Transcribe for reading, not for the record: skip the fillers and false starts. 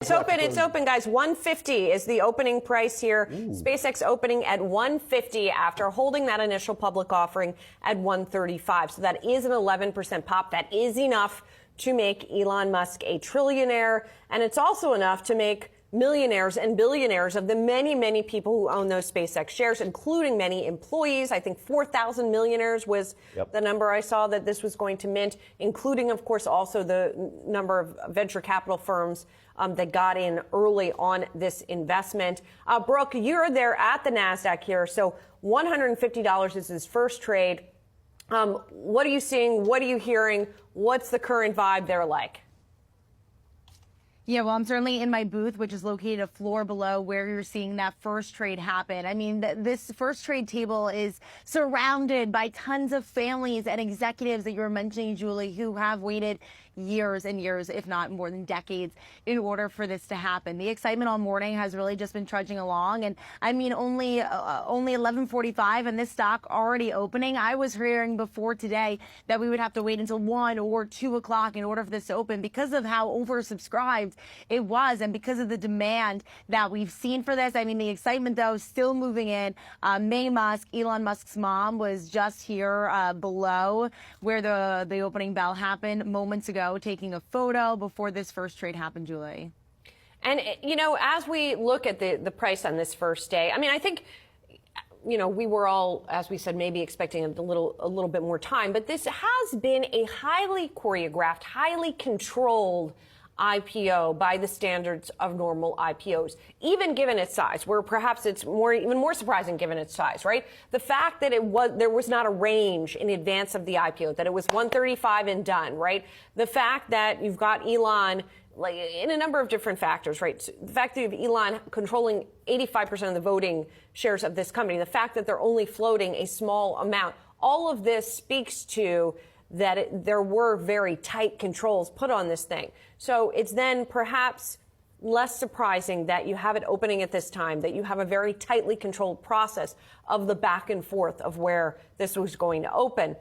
It's open, guys. 150 is the opening price here. Ooh. SpaceX opening at 150 after holding that initial public offering at 135. So that is an 11% pop. That is enough to make Elon Musk a trillionaire. And it's also enough to make millionaires and billionaires of the many, many people who own those SpaceX shares, including many employees. I think 4,000 millionaires was the number I saw that this was going to mint, including, of course, also the number of venture capital firms that got in early on this investment. Brooke, you're there at the NASDAQ here. So $150 is his first trade. What are you seeing? What are you hearing? What's the current vibe there like? Yeah, well, I'm certainly in my booth, which is located a floor below where you're seeing that first trade happen. I mean, this first trade table is surrounded by tons of families and executives that you were mentioning, Julie, who have waited years and years, if not more than decades, in order for this to happen. The excitement all morning has really just been trudging along. And I mean, only 11:45 and this stock already opening. I was hearing before today that we would have to wait until 1 or 2 o'clock in order for this to open because of how oversubscribed it was and because of the demand that we've seen for this. I mean, the excitement, though, is still moving in. May Musk, Elon Musk's mom, was just here below where the opening bell happened moments ago, taking a photo before this first trade happened, Julie. And, you know, as we look at the price on this first day, I mean, I think, you know, we were all, as we said, maybe expecting a little bit more time, but this has been a highly choreographed, highly controlled IPO by the standards of normal IPOs, even given its size, where perhaps it's even more surprising given its size, right? The fact that there was not a range in advance of the IPO, that it was 135 and done, right? The fact that you've got Elon, like, in a number of different factors, right? So the fact that you have Elon controlling 85% of the voting shares of this company, the fact that they're only floating a small amount, all of this speaks to that there were very tight controls put on this thing. So it's then perhaps less surprising that you have it opening at this time, that you have a very tightly controlled process of the back and forth of where this was going to open.